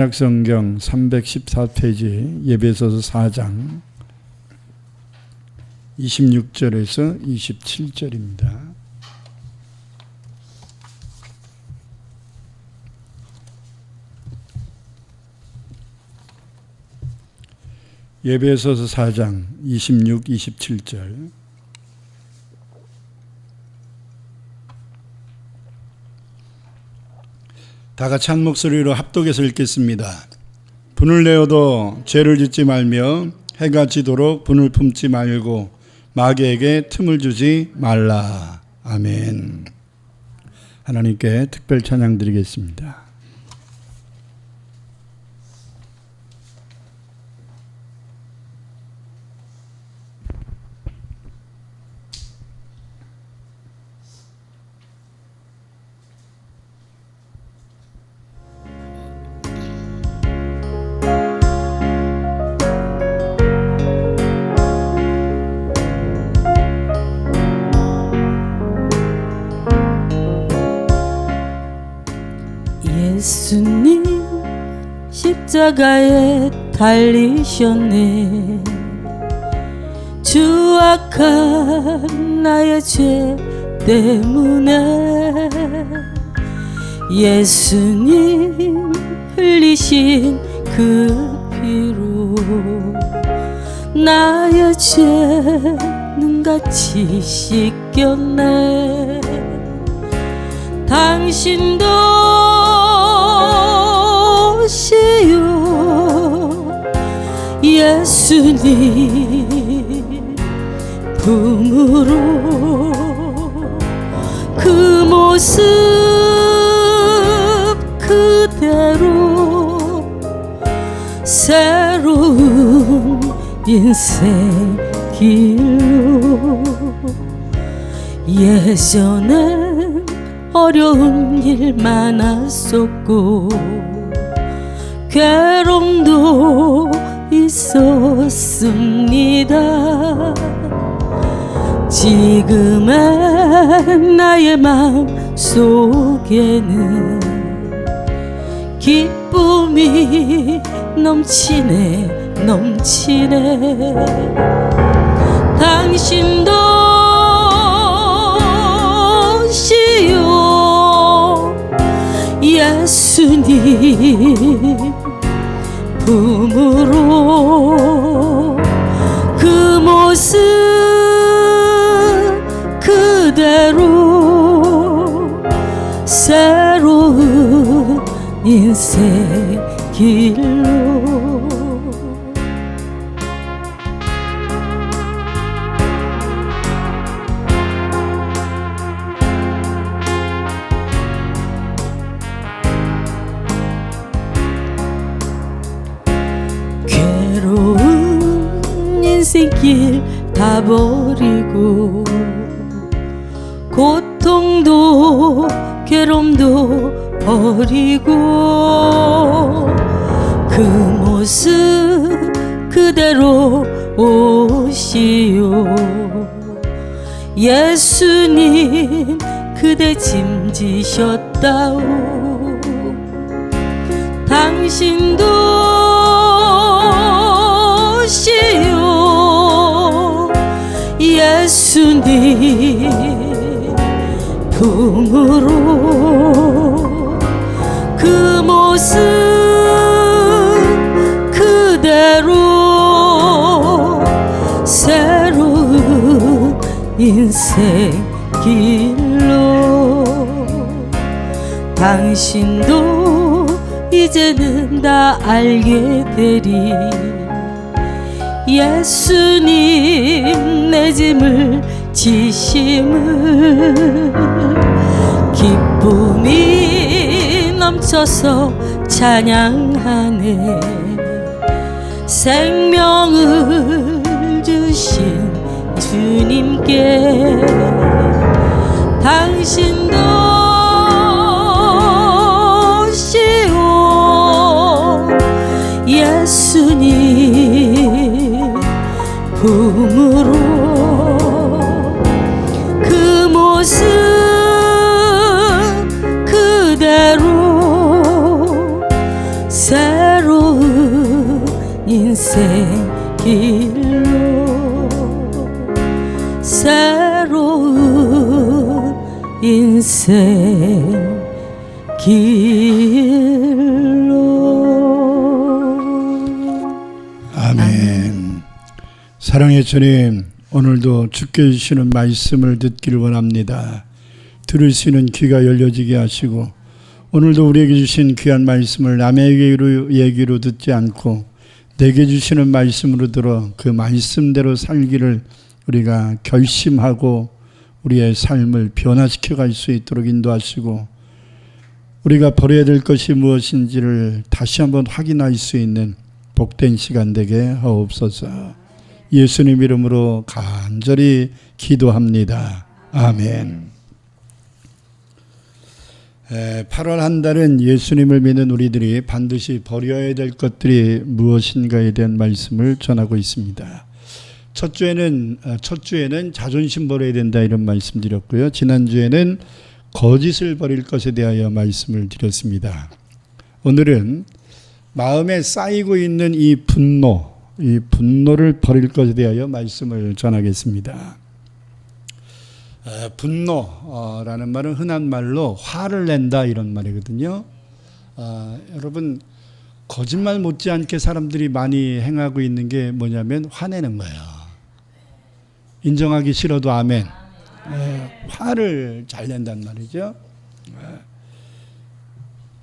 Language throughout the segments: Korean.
신약성경 314페이지 예배소서 4장 26절에서 27절입니다. 예배소서 4장 26, 27절. 다 같이 한 목소리로 합독해서 읽겠습니다. 분을 내어도 죄를 짓지 말며 해가 지도록 분을 품지 말고 마귀에게 틈을 주지 말라. 아멘. 하나님께 특별 찬양 드리겠습니다. 예수님 십자가에 달리셨네. 추악한 나의 죄 때문에 예수님 흘리신 그 피로 나의 죄는 같이 씻겼네. 당신도 시요 예수님 품으로 그 모습 그대로 새로운 인생 길로. 예전엔 어려운 일 많았었고 괴로움도 있었습니다. 지금의 나의 마음 속에는 기쁨이 넘치네 넘치네. 당신도 시요 예수님 품으로 그 모습 그대로 새로운 인생 길로. 인생길 다 버리고 고통도 괴로움도 버리고 그 모습 그대로 오시오. 예수님 그대 짐 지셨다오. 당신도 예수님 품으로 그 모습 그대로 새로운 인생 길로. 당신도 이제는 다 알게 되리. 예수님 내 짐을 지심을 기쁨이 넘쳐서 찬양하네. 생명을 주신 주님께 당신도 시오 예수님 품으로 그 모습 그대로 새 새로운 인생 길로 새로운 인생 길로. 아멘. 사랑의 주님, 오늘도 주께 주시는 말씀을 듣기를 원합니다. 들을 수 있는 귀가 열려지게 하시고, 오늘도 우리에게 주신 귀한 말씀을 남의 얘기로 듣지 않고 내게 주시는 말씀으로 들어 그 말씀대로 살기를 우리가 결심하고 우리의 삶을 변화시켜 갈 수 있도록 인도하시고, 우리가 버려야 될 것이 무엇인지를 다시 한번 확인할 수 있는 복된 시간 되게 하옵소서. 예수님 이름으로 간절히 기도합니다. 아멘. 8월 한 달은 예수님을 믿는 우리들이 반드시 버려야 될 것들이 무엇인가에 대한 말씀을 전하고 있습니다. 첫 주에는 자존심 버려야 된다 이런 말씀 드렸고요. 지난주에는 거짓을 버릴 것에 대하여 말씀을 드렸습니다. 오늘은 마음에 쌓이고 있는 이 분노를 버릴 것에 대하여 말씀을 전하겠습니다. 분노라는 말은 흔한 말로 화를 낸다 이런 말이거든요. 여러분, 거짓말 못지않게 사람들이 많이 행하고 있는 게 뭐냐면 화내는 거예요. 인정하기 싫어도 아멘. 화를 잘 낸단 말이죠.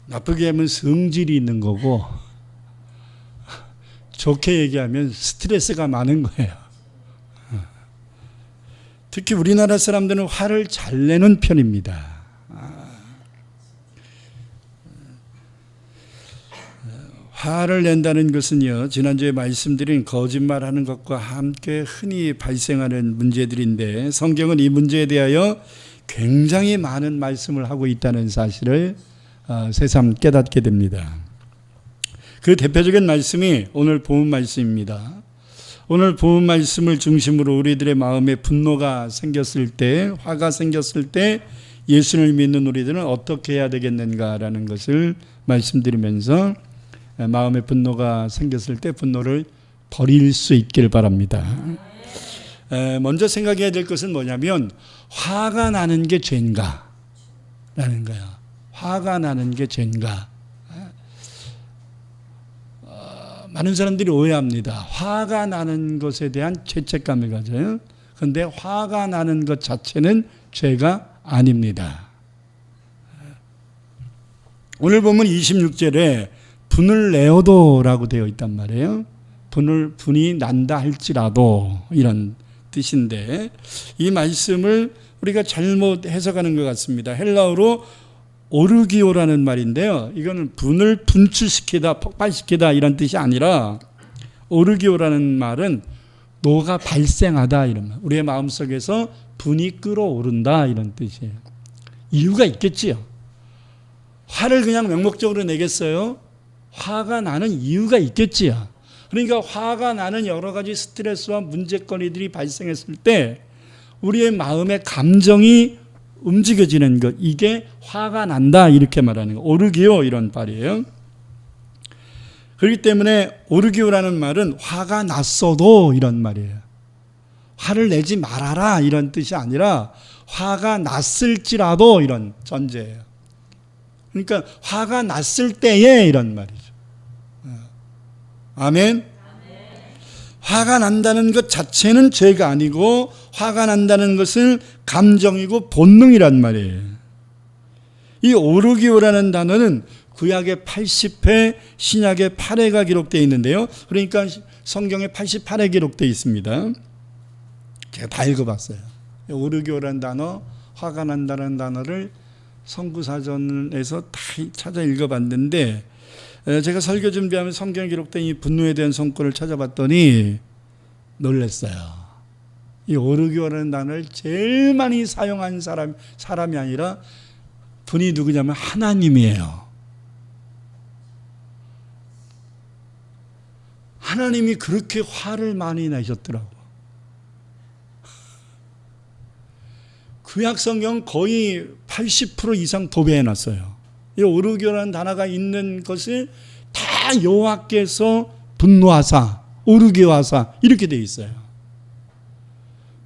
나쁘게 하면 성질이 있는 거고, 좋게 얘기하면 스트레스가 많은 거예요. 특히 우리나라 사람들은 화를 잘 내는 편입니다. 화를 낸다는 것은요, 지난주에 말씀드린 거짓말하는 것과 함께 흔히 발생하는 문제들인데, 성경은 이 문제에 대하여 굉장히 많은 말씀을 하고 있다는 사실을 새삼 깨닫게 됩니다. 그 대표적인 말씀이 오늘 본문 말씀입니다. 오늘 본문 말씀을 중심으로 우리들의 마음에 분노가 생겼을 때, 화가 생겼을 때 예수를 믿는 우리들은 어떻게 해야 되겠는가라는 것을 말씀드리면서 마음에 분노가 생겼을 때 분노를 버릴 수 있기를 바랍니다. 먼저 생각해야 될 것은 뭐냐면, 화가 나는 게 죄인가? 라는 거예요. 화가 나는 게 죄인가? 많은 사람들이 오해합니다. 화가 나는 것에 대한 죄책감을 가져요. 그런데 화가 나는 것 자체는 죄가 아닙니다. 오늘 보면 26절에 분을 내어도라고 되어 있단 말이에요. 분이 난다 할지라도 이런 뜻인데, 이 말씀을 우리가 잘못 해석하는 것 같습니다. 헬라어로 오르기오라는 말인데요, 이거는 분을 분출시키다, 폭발시키다 이런 뜻이 아니라, 오르기오라는 말은 노가 발생하다 이런 말, 우리의 마음속에서 분이 끓어오른다 이런 뜻이에요. 이유가 있겠지요. 화를 그냥 명목적으로 내겠어요? 화가 나는 이유가 있겠지요. 그러니까 화가 나는 여러 가지 스트레스와 문제거리들이 발생했을 때 우리의 마음의 감정이 움직여지는 것, 이게 화가 난다 이렇게 말하는 거, 오르기오 이런 말이에요. 그렇기 때문에 오르기오라는 말은 화가 났어도 이런 말이에요. 화를 내지 말아라 이런 뜻이 아니라 화가 났을지라도 이런 전제예요. 그러니까 화가 났을 때에 이런 말이죠. 아멘. 화가 난다는 것 자체는 죄가 아니고, 화가 난다는 것은 감정이고 본능이란 말이에요. 이 오르기오라는 단어는 구약의 80회, 신약의 8회가 기록되어 있는데요. 그러니까 성경에 88회 기록되어 있습니다. 제가 다 읽어봤어요. 오르기오라는 단어, 화가 난다는 단어를 성구사전에서 다 찾아 읽어봤는데, 제가 설교 준비하면 성경에 기록된 이 분노에 대한 성권을 찾아봤더니 놀랐어요. 이 오르기오라는 단어를 제일 많이 사용한 사람이 아니라 분이 누구냐면 하나님이에요. 하나님이 그렇게 화를 많이 내셨더라고요. 구약 성경 거의 80% 이상 도배해놨어요. 이 오르기오라는 단어가 있는 것을 다 여호와께서 분노하사 오르게 하사 이렇게 돼 있어요.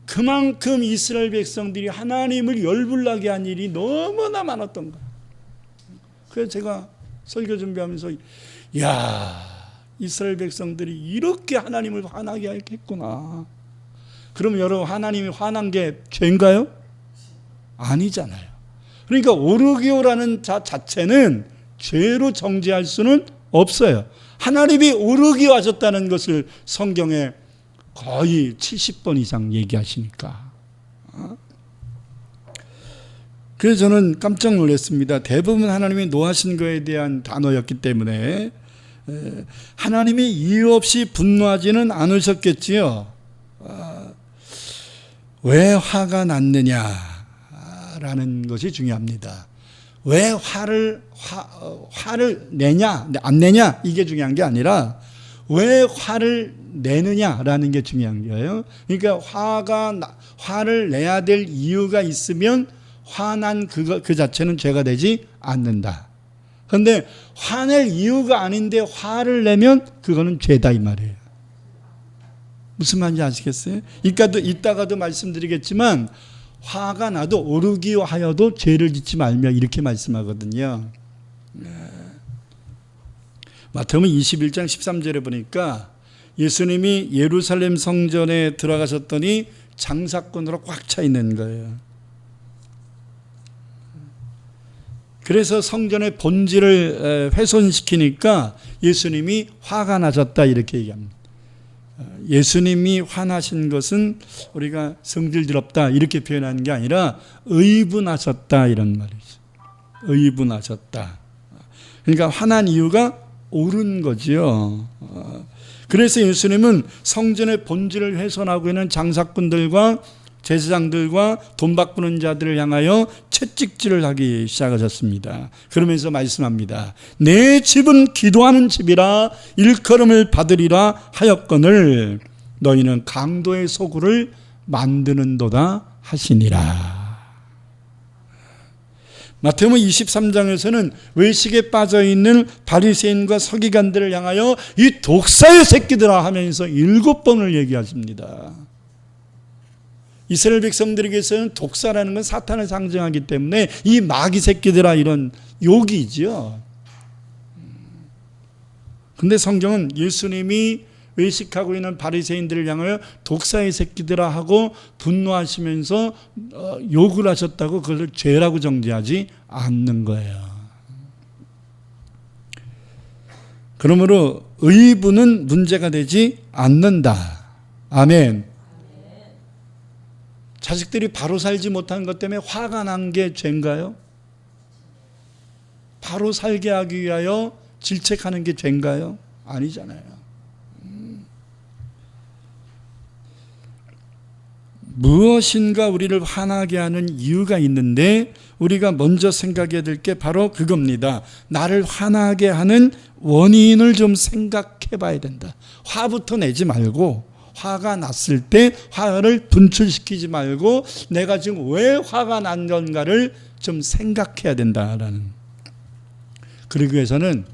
그만큼 이스라엘 백성들이 하나님을 열불나게 한 일이 너무나 많았던 거예요. 그래서 제가 설교 준비하면서 야, 이스라엘 백성들이 이렇게 하나님을 화나게 했구나. 그럼 여러분, 하나님이 화난 게 죄인가요? 아니잖아요. 그러니까 오르기오라는 자체는 죄로 정죄할 수는 없어요. 하나님이 오르기오 하셨다는 것을 성경에 거의 70번 이상 얘기하시니까. 그래서 저는 깜짝 놀랐습니다. 대부분 하나님이 노하신 거에 대한 단어였기 때문에 하나님이 이유 없이 분노하지는 않으셨겠지요. 왜 화가 났느냐라는 것이 중요합니다. 왜 화를 내냐 안 내냐 이게 중요한 게 아니라 왜 화를 내느냐라는 게 중요한 거예요. 그러니까 화를 내야 될 이유가 있으면 화난 그 자체는 죄가 되지 않는다. 그런데 화낼 이유가 아닌데 화를 내면 그거는 죄다 이 말이에요. 무슨 말인지 아시겠어요? 이따가도 말씀드리겠지만 화가 나도 오르기오 하여도 죄를 짓지 말며 이렇게 말씀하거든요. 마태복음 21장 13절에 보니까 예수님이 예루살렘 성전에 들어가셨더니 장사꾼으로 꽉 차 있는 거예요. 그래서 성전의 본질을 훼손시키니까 예수님이 화가 나셨다 이렇게 얘기합니다. 예수님이 화나신 것은 우리가 성질스럽다 이렇게 표현하는 게 아니라 의분하셨다 이런 말이죠. 의분하셨다. 그러니까 화난 이유가 옳은 거지요. 그래서 예수님은 성전의 본질을 훼손하고 있는 장사꾼들과 제사장들과 돈 바꾸는 자들을 향하여 채찍질을 하기 시작하셨습니다. 그러면서 말씀합니다. 내 집은 기도하는 집이라 일컬음을 받으리라 하였거늘 너희는 강도의 소굴을 만드는도다 하시니라. 마태복음 23장에서는 외식에 빠져있는 바리새인과 서기관들을 향하여 이 독사의 새끼들아 하면서 7번을 얘기하십니다. 이스라엘 백성들에게서는 독사라는 건 사탄을 상징하기 때문에 이 마귀 새끼들아 이런 욕이죠. 근데 성경은 예수님이 외식하고 있는 바리새인들을 향하여 독사의 새끼들아 하고 분노하시면서 욕을 하셨다고 그것을 죄라고 정죄하지 않는 거예요. 그러므로 의분은 문제가 되지 않는다. 아멘. 자식들이 바로 살지 못한 것 때문에 화가 난 게 죄인가요? 바로 살게 하기 위하여 질책하는 게 죄인가요? 아니잖아요. 무엇인가 우리를 화나게 하는 이유가 있는데 우리가 먼저 생각해야 될 게 바로 그겁니다. 나를 화나게 하는 원인을 좀 생각해 봐야 된다. 화부터 내지 말고 화가 났을 때 화를 분출시키지 말고 내가 지금 왜 화가 난 건가를 좀 생각해야 된다라는. 그러기 위해서는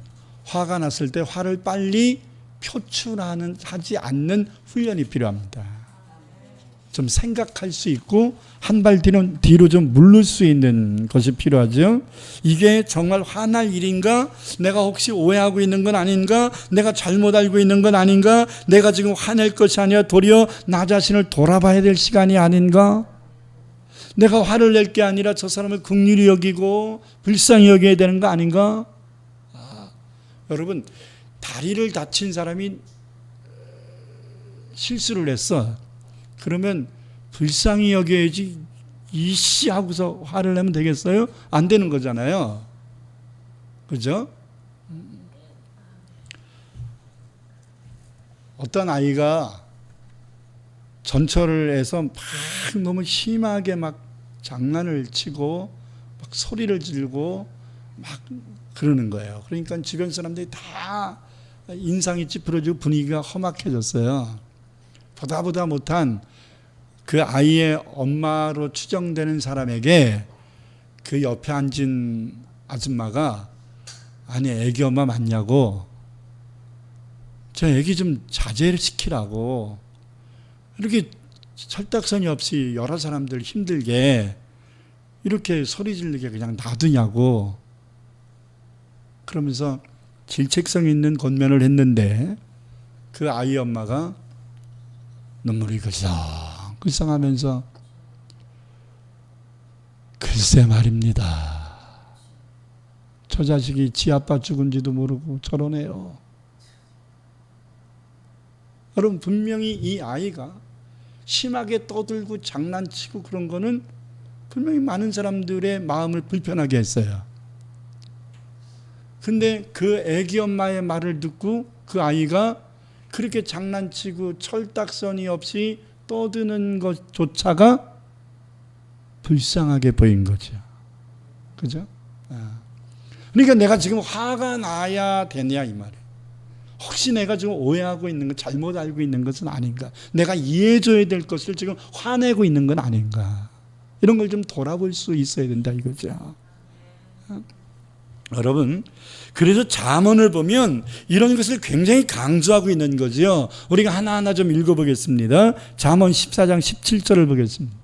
화가 났을 때 화를 빨리 표출하지 않는 훈련이 필요합니다. 좀 생각할 수 있고 한 발 뒤로 좀 물를 수 있는 것이 필요하죠. 이게 정말 화날 일인가? 내가 혹시 오해하고 있는 건 아닌가? 내가 잘못 알고 있는 건 아닌가? 내가 지금 화낼 것이 아니라 도리어 나 자신을 돌아봐야 될 시간이 아닌가? 내가 화를 낼 게 아니라 저 사람을 긍휼히 여기고 불쌍히 여겨야 되는 거 아닌가? 여러분, 다리를 다친 사람이 실수를 했어. 그러면 불쌍히 여겨야지 이씨 하고서 화를 내면 되겠어요? 안 되는 거잖아요. 그죠? 어떤 아이가 전철을 해서 막 너무 심하게 막 장난을 치고 막 소리를 지르고 막 그러는 거예요. 그러니까 주변 사람들이 다 인상이 찌푸려지고 분위기가 험악해졌어요. 보다 못한 그 아이의 엄마로 추정되는 사람에게 그 옆에 앉은 아줌마가 아니 애기 엄마 맞냐고 저 애기 좀 자제를 시키라고 이렇게 철딱서니 없이 여러 사람들 힘들게 이렇게 소리 지르게 그냥 놔두냐고. 그러면서 질책성 있는 권면을 했는데 그 아이 엄마가 눈물이 글썽글썽하면서 글쎄 말입니다. 저 자식이 지 아빠 죽은지도 모르고 저러네요. 여러분, 분명히 이 아이가 심하게 떠들고 장난치고 그런 거는 분명히 많은 사람들의 마음을 불편하게 했어요. 근데 그 애기 엄마의 말을 듣고 그 아이가 그렇게 장난치고 철딱서니 없이 떠드는 것조차가 불쌍하게 보인 거죠. 그죠? 그러니까 내가 지금 화가 나야 되냐 이 말이에요. 혹시 내가 지금 오해하고 있는 것, 잘못 알고 있는 것은 아닌가? 내가 이해해줘야 될 것을 지금 화내고 있는 건 아닌가? 이런 걸 좀 돌아볼 수 있어야 된다 이거죠. 여러분, 그래서 잠언을 보면 이런 것을 굉장히 강조하고 있는 거죠. 우리가 하나하나 좀 읽어보겠습니다. 잠언 14장 17절을 보겠습니다.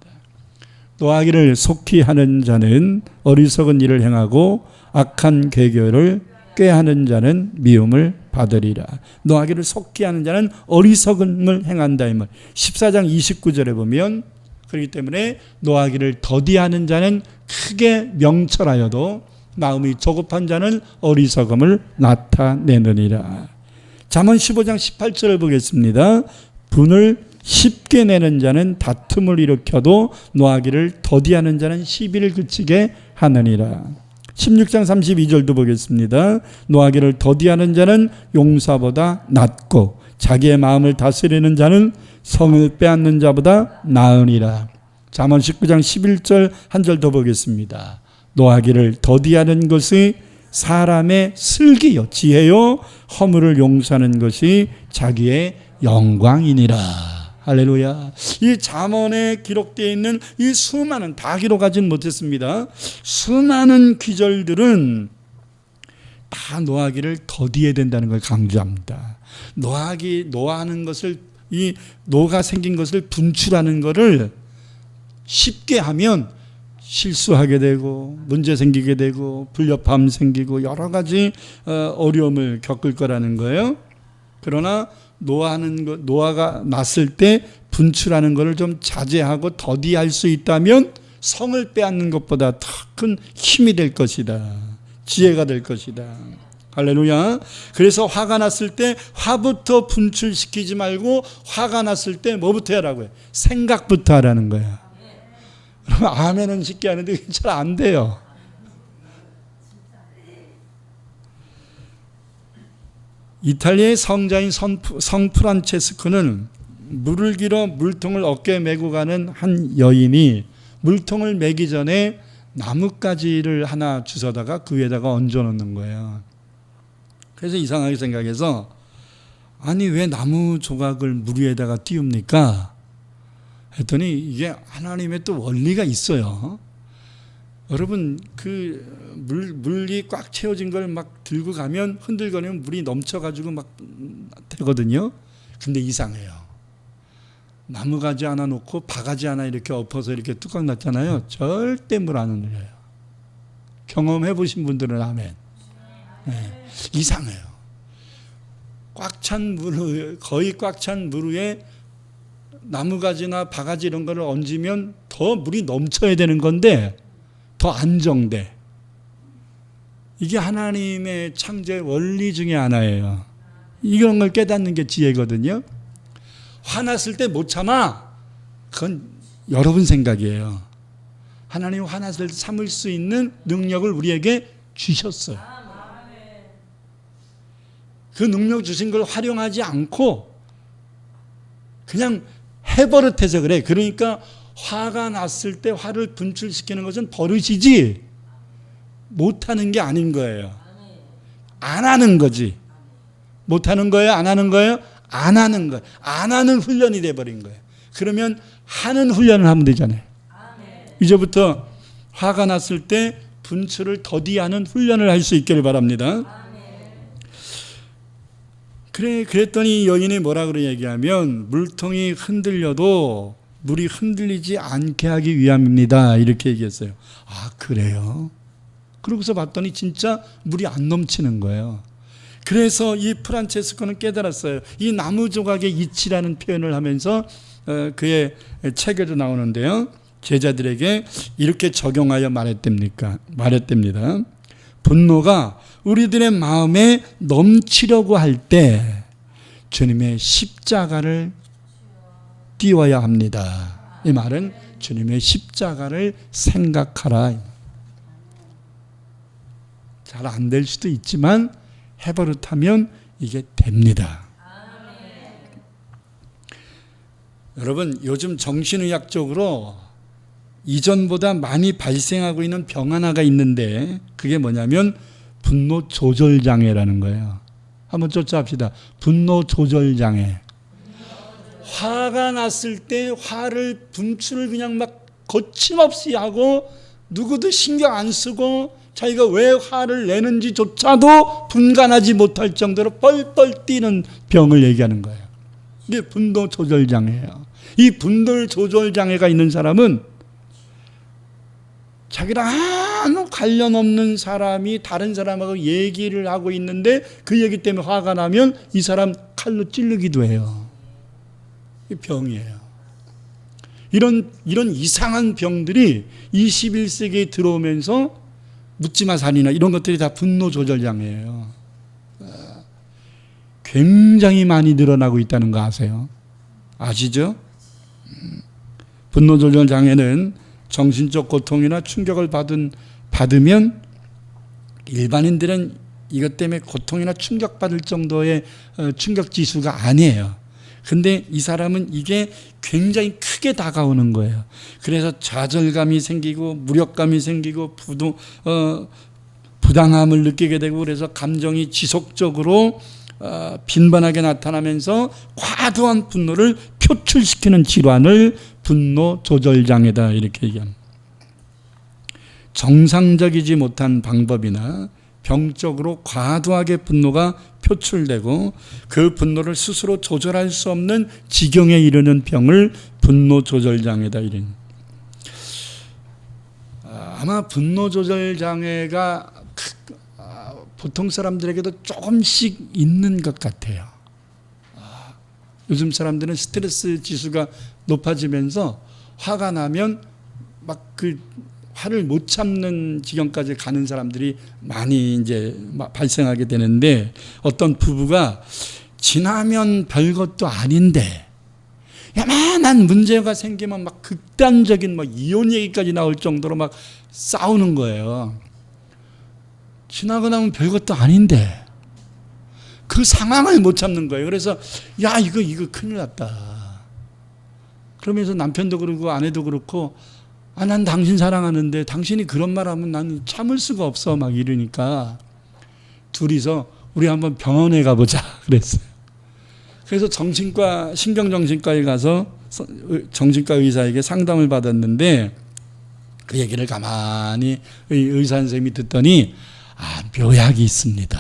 노하기를 속히 하는 자는 어리석은 일을 행하고 악한 계교를 꾀하는 자는 미움을 받으리라. 노하기를 속히 하는 자는 어리석음을 행한다 이 말. 14장 29절에 보면 그렇기 때문에 노하기를 더디하는 자는 크게 명철하여도 마음이 조급한 자는 어리석음을 나타내느니라. 잠언 15장 18절을 보겠습니다. 분을 쉽게 내는 자는 다툼을 일으켜도 노하기를 더디하는 자는 시비를 그치게 하느니라. 16장 32절도 보겠습니다. 노하기를 더디하는 자는 용사보다 낫고 자기의 마음을 다스리는 자는 성을 빼앗는 자보다 나으니라. 잠언 19장 11절 한 절 더 보겠습니다. 노하기를 더디하는 것이 사람의 슬기요 지혜요 허물을 용서하는 것이 자기의 영광이니라. 할렐루야. 이 잠언에 기록되어 있는 이 수많은, 다 기록하지는 못했습니다. 수많은 기절들은 다 노하기를 더디해야 된다는 걸 강조합니다. 노하는 것을, 이 노가 생긴 것을 분출하는 것을 쉽게 하면 실수하게 되고 문제 생기게 되고 불협화음 생기고 여러 가지 어려움을 겪을 거라는 거예요. 그러나 노화가 났을 때 분출하는 것을 좀 자제하고 더디할 수 있다면 성을 빼앗는 것보다 더 큰 힘이 될 것이다. 지혜가 될 것이다. 할렐루야. 그래서 화가 났을 때 화부터 분출시키지 말고 화가 났을 때 뭐부터 하라고요? 생각부터 하라는 거야. 그럼 아멘은 쉽게 하는데 잘 안 돼요. 이탈리아의 성자인 성 프란체스코는 물을 길어 물통을 어깨에 메고 가는 한 여인이 물통을 메기 전에 나뭇가지를 하나 주워다가 그 위에다가 얹어놓는 거예요. 그래서 이상하게 생각해서 아니 왜 나무 조각을 물 위에다가 띄웁니까? 했더니 이게 하나님의 또 원리가 있어요. 여러분 물이 꽉 채워진 걸 막 들고 가면 흔들거리면 물이 넘쳐가지고 막 되거든요. 근데 이상해요. 나무가지 하나 놓고 바가지 하나 이렇게 엎어서 이렇게 뚜껑 놨잖아요. 절대 물 안 흘려요. 경험해 보신 분들은 아멘. 네. 이상해요. 거의 꽉 찬 물 위에 나무가지나 바가지 이런 거를 얹으면 더 물이 넘쳐야 되는 건데 더 안정돼. 이게 하나님의 창조의 원리 중에 하나예요. 이런 걸 깨닫는 게 지혜거든요. 화났을 때 못 참아. 그건 여러분 생각이에요. 하나님 화났을 때 참을 수 있는 능력을 우리에게 주셨어요. 그 능력 주신 걸 활용하지 않고 그냥 해버릇해서 그래. 그러니까 화가 났을 때 화를 분출시키는 것은 버릇이지 못하는 게 아닌 거예요. 안 하는 거지. 못하는 거예요? 안 하는 거예요? 안 하는 거예요. 안 하는 훈련이 돼버린 거예요. 그러면 하는 훈련을 하면 되잖아요. 이제부터 화가 났을 때 분출을 더디하는 훈련을 할 수 있기를 바랍니다. 그랬더니 여인이 뭐라 그러 얘기하면 물통이 흔들려도 물이 흔들리지 않게 하기 위함입니다. 이렇게 얘기했어요. 아, 그래요? 그러고서 봤더니 진짜 물이 안 넘치는 거예요. 그래서 이 프란체스코는 깨달았어요. 이 나무 조각의 이치라는 표현을 하면서 그의 책에도 나오는데요. 제자들에게 이렇게 적용하여 말했답니다. 분노가 우리들의 마음에 넘치려고 할 때 주님의 십자가를 띄워야 합니다. 이 말은 주님의 십자가를 생각하라. 잘 안 될 수도 있지만 해버릇하면 이게 됩니다. 여러분, 요즘 정신의학적으로 이전보다 많이 발생하고 있는 병 하나가 있는데 그게 뭐냐면 분노 조절 장애라는 거예요. 한번 쫓아합시다. 분노 조절 장애. 화가 났을 때 화를 분출을 그냥 막 거침없이 하고 누구도 신경 안 쓰고 자기가 왜 화를 내는지조차도 분간하지 못할 정도로 뻘뻘 뛰는 병을 얘기하는 거예요. 이게 분노 조절 장애예요. 이 분노 조절 장애가 있는 사람은 자기랑 아무 관련 없는 사람이 다른 사람하고 얘기를 하고 있는데 그 얘기 때문에 화가 나면 이 사람 칼로 찌르기도 해요. 이게 병이에요. 이런 이상한 병들이 21세기에 들어오면서 묻지마 살인이나 이런 것들이 다 분노 조절 장애예요. 굉장히 많이 늘어나고 있다는 거 아세요? 아시죠? 분노 조절 장애는 정신적 고통이나 충격을 받으면 일반인들은 이것 때문에 고통이나 충격받을 정도의 충격 지수가 아니에요. 근데 이 사람은 이게 굉장히 크게 다가오는 거예요. 그래서 좌절감이 생기고 무력감이 생기고 부당함을 느끼게 되고 그래서 감정이 지속적으로 빈번하게 나타나면서 과도한 분노를 표출시키는 질환을 분노 조절 장애다 이렇게 얘기합니다. 정상적이지 못한 방법이나 병적으로 과도하게 분노가 표출되고 그 분노를 스스로 조절할 수 없는 지경에 이르는 병을 분노 조절 장애다 이런. 아마 분노 조절 장애가 보통 사람들에게도 조금씩 있는 것 같아요. 요즘 사람들은 스트레스 지수가 높아지면서 화가 나면 막 그 화를 못 참는 지경까지 가는 사람들이 많이 이제 발생하게 되는데 어떤 부부가 지나면 별것도 아닌데 야만한 문제가 생기면 막 극단적인 막 이혼 얘기까지 나올 정도로 막 싸우는 거예요. 지나고 나면 별것도 아닌데 그 상황을 못 참는 거예요. 그래서 야 이거 큰일 났다. 그러면서 남편도 그러고 아내도 그렇고 난 당신 사랑하는데 당신이 그런 말 하면 난 참을 수가 없어 막 이러니까 둘이서 우리 한번 병원에 가보자 그랬어요. 그래서 신경정신과에 가서 정신과 의사에게 상담을 받았는데 그 얘기를 가만히 의사 선생님이 듣더니 묘약이 있습니다.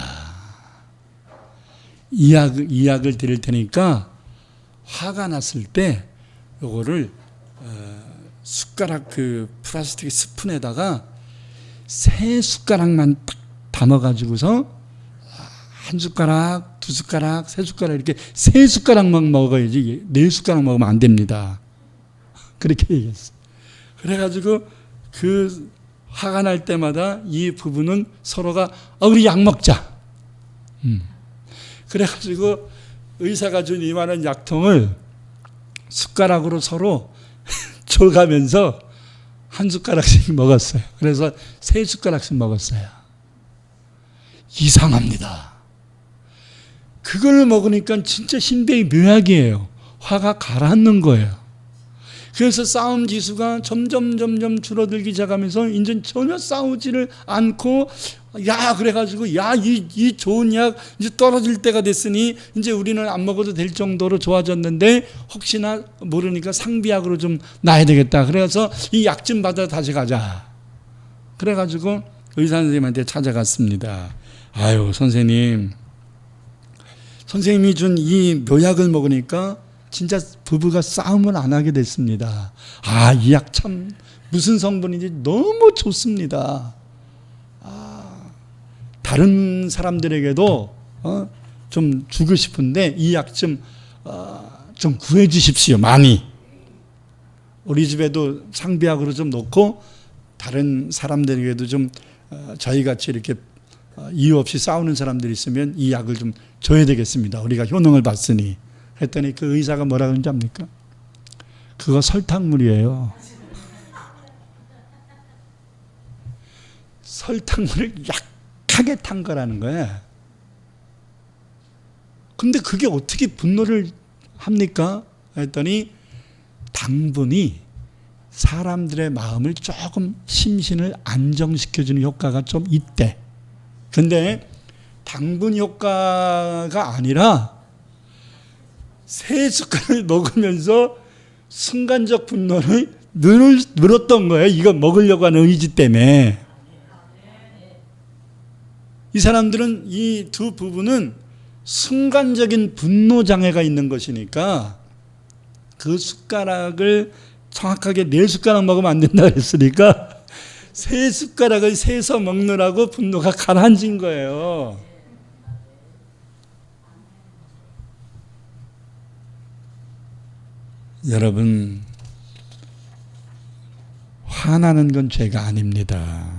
이 약을 드릴 테니까 화가 났을 때 요거를 숟가락 그 플라스틱 스푼에다가 3숟가락만 딱 담아가지고서 한 숟가락, 2숟가락, 3숟가락 이렇게 3숟가락만 먹어야지 4숟가락 먹으면 안 됩니다. 그렇게 얘기했어요. 그래가지고 그 화가 날 때마다 이 부부는 서로가 우리 약 먹자. 그래가지고 의사가 준 이만한 약통을 숟가락으로 서로 줘가면서 한 숟가락씩 먹었어요. 그래서 3숟가락씩 먹었어요. 이상합니다. 그걸 먹으니까 진짜 신대의 묘약이에요. 화가 가라앉는 거예요. 그래서 싸움 지수가 점점 줄어들기 시작하면서 이제 전혀 싸우지를 않고 그래가지고 이 좋은 약 이제 떨어질 때가 됐으니 이제 우리는 안 먹어도 될 정도로 좋아졌는데 혹시나 모르니까 상비약으로 좀 놔야 되겠다. 그래서 이 약 좀 받아 다시 가자. 그래가지고 의사 선생님한테 찾아갔습니다. 선생님 선생님이 준 이 묘약을 먹으니까 진짜 부부가 싸움을 안 하게 됐습니다. 아, 이 약 참 무슨 성분인지 너무 좋습니다. 다른 사람들에게도 좀 주고 싶은데 이 약 좀 구해 주십시오. 많이. 우리 집에도 상비약으로 좀 놓고 다른 사람들에게도 좀 저희같이 이렇게 이유 없이 싸우는 사람들이 있으면 이 약을 좀 줘야 되겠습니다. 우리가 효능을 봤으니. 했더니 그 의사가 뭐라 그런지 압니까? 그거 설탕물이에요. 설탕물을 약하게 탄 거라는 거예요. 근데 그게 어떻게 분노를 합니까? 했더니 당분이 사람들의 마음을 조금 심신을 안정시켜주는 효과가 좀 있대. 근데 당분 효과가 아니라 3숟갈을 먹으면서 순간적 분노를 늘었던 거예요. 이거 먹으려고 하는 의지 때문에. 이 사람들은 이 두 부부는 순간적인 분노 장애가 있는 것이니까 그 숟가락을 정확하게 4숟가락 먹으면 안 된다 그랬으니까 3숟가락을 세서 먹느라고 분노가 가라앉은 거예요. 여러분, 화나는 건 죄가 아닙니다.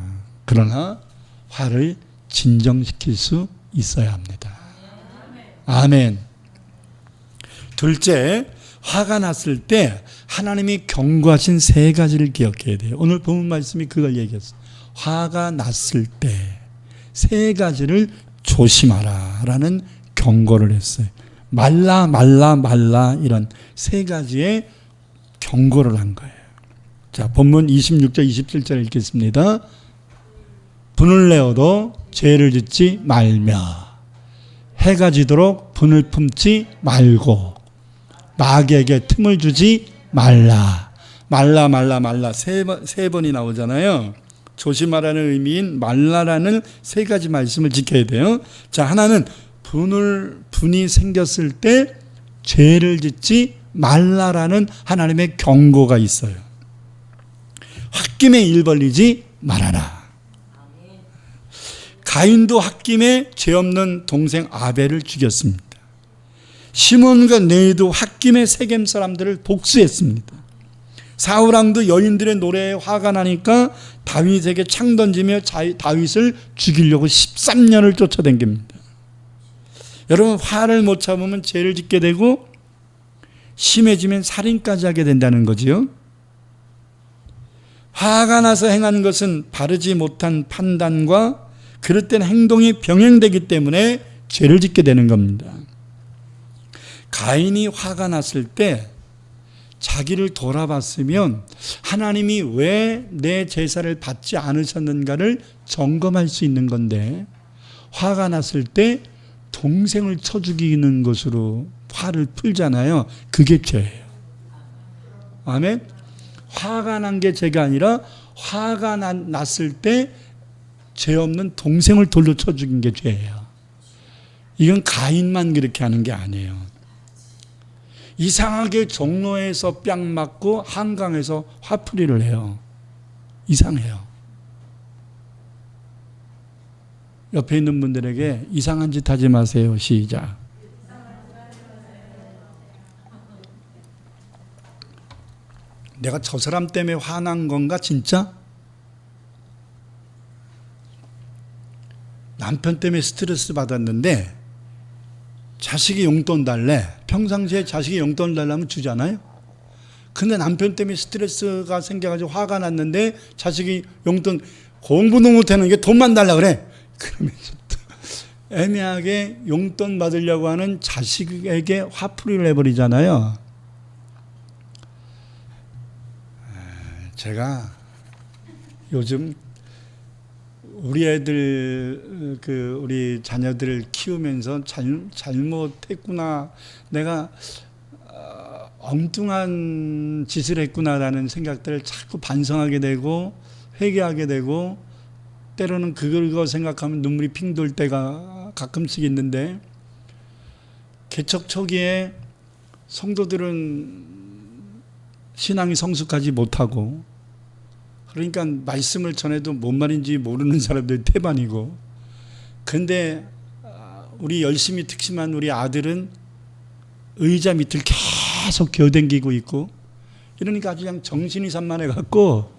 그러나 화를 진정시킬 수 있어야 합니다. 아멘. 둘째, 화가 났을 때 하나님이 경고하신 3가지를 기억해야 돼요. 오늘 본문 말씀이 그걸 얘기했어요. 화가 났을 때 3가지를 조심하라 라는 경고를 했어요. 말라 말라 말라 이런 3가지의 경고를 한 거예요. 자, 본문 26절 27절 읽겠습니다. 분을 내어도 죄를 짓지 말며 해가 지도록 분을 품지 말고 마귀에게 틈을 주지 말라. 말라 말라 말라 세 번이 나오잖아요. 조심하라는 의미인 말라라는 3가지 말씀을 지켜야 돼요. 자, 하나는 분이 생겼을 때 죄를 짓지 말라라는 하나님의 경고가 있어요. 홧김에 일 벌리지 말아라. 가인도 홧김에 죄 없는 동생 아벨을 죽였습니다. 시몬과 네이도 홧김에 세겜 사람들을 복수했습니다. 사울왕도 여인들의 노래에 화가 나니까 다윗에게 창 던지며 다윗을 죽이려고 13년을 쫓아다닙니다. 여러분, 화를 못 참으면 죄를 짓게 되고 심해지면 살인까지 하게 된다는 거지요. 화가 나서 행한 것은 바르지 못한 판단과 그릇된 행동이 병행되기 때문에 죄를 짓게 되는 겁니다. 가인이 화가 났을 때 자기를 돌아봤으면 하나님이 왜 내 제사를 받지 않으셨는가를 점검할 수 있는 건데, 화가 났을 때 동생을 쳐 죽이는 것으로 화를 풀잖아요. 그게 죄예요. 아멘. 화가 난 게 죄가 아니라 화가 났을 때 죄 없는 동생을 돌로 쳐 죽인 게 죄예요. 이건 가인만 그렇게 하는 게 아니에요. 이상하게 종로에서 뺨 맞고 한강에서 화풀이를 해요. 이상해요. 옆에 있는 분들에게 이상한 짓 하지 마세요. 시작. 내가 저 사람 때문에 화난 건가 진짜? 남편 때문에 스트레스 받았는데 자식이 용돈 달래. 평상시에 자식이 용돈 달라면 주잖아요. 근데 남편 때문에 스트레스가 생겨가지고 화가 났는데 자식이 용돈, 공부도 못하는 게 돈만 달라 그래. 그러면서 또 애매하게 용돈 받으려고 하는 자식에게 화풀이를 해버리잖아요. 제가 요즘 우리 애들, 우리 자녀들을 키우면서 잘못했구나, 내가 엉뚱한 짓을 했구나라는 생각들을 자꾸 반성하게 되고 회개하게 되고, 때로는 그걸 생각하면 눈물이 핑 돌 때가 가끔씩 있는데, 개척 초기에 성도들은 신앙이 성숙하지 못하고, 그러니까 말씀을 전해도 뭔 말인지 모르는 사람들이 태반이고, 근데 우리 열심히 특심한 우리 아들은 의자 밑을 계속 겨댕기고 있고, 이러니까 아주 그냥 정신이 산만해 갖고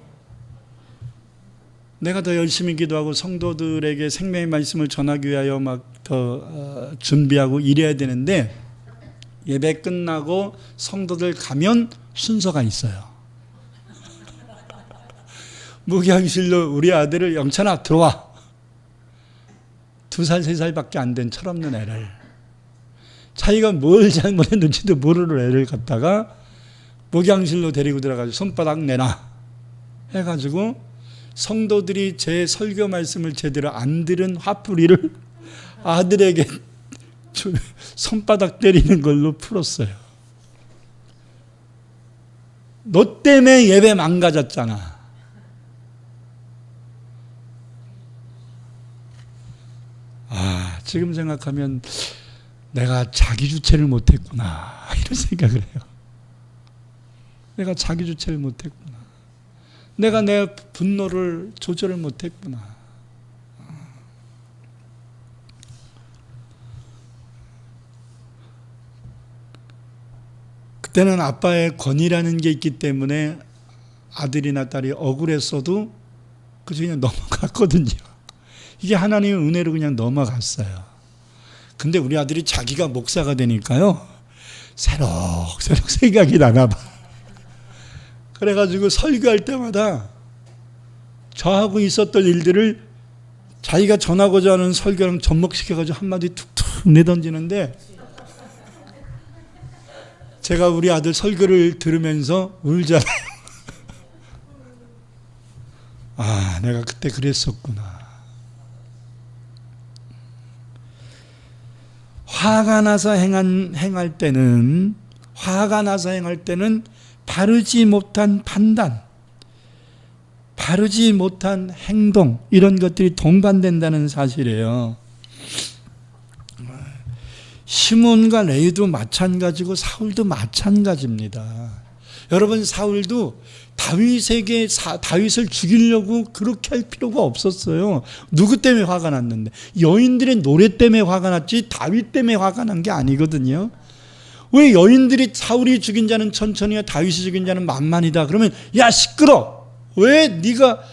내가 더 열심히 기도하고 성도들에게 생명의 말씀을 전하기 위하여 막 더 준비하고 이래야 되는데, 예배 끝나고 성도들 가면 순서가 있어요. 목양실로 우리 아들을 영찬아 들어와. 2살 3살밖에 안 된 철없는 애를, 자기가 뭘 잘못했는지도 모르는 애를 갖다가 목양실로 데리고 들어가서 손바닥 내놔 해가지고 성도들이 제 설교 말씀을 제대로 안 들은 화풀이를 아들에게 손바닥 때리는 걸로 풀었어요. 너 때문에 예배 망가졌잖아. 지금 생각하면 내가 자기 주체를 못했구나 이런 생각을 해요. 내가 자기 주체를 못했구나. 내가 내 분노를 조절을 못했구나. 그때는 아빠의 권위라는 게 있기 때문에 아들이나 딸이 억울했어도 그저 그냥 넘어갔거든요. 이게 하나님의 은혜로 그냥 넘어갔어요. 근데 우리 아들이 자기가 목사가 되니까요, 새록새록 생각이 나나 봐. 그래가지고 설교할 때마다 저하고 있었던 일들을 자기가 전하고자 하는 설교랑 접목시켜가지고 한마디 툭툭 내던지는데, 제가 우리 아들 설교를 들으면서 울잖아요. 내가 그때 그랬었구나. 화가 나서 행할 때는 바르지 못한 판단, 바르지 못한 행동, 이런 것들이 동반된다는 사실이에요. 시몬과 레위도 마찬가지고 사울도 마찬가지입니다. 여러분, 사울도 다윗을 죽이려고 그렇게 할 필요가 없었어요. 누구 때문에 화가 났는데? 여인들의 노래 때문에 화가 났지 다윗 때문에 화가 난 게 아니거든요. 왜 여인들이 사울이 죽인 자는 천천히야 다윗이 죽인 자는 만만이다 그러면, 야 시끄러, 왜 네가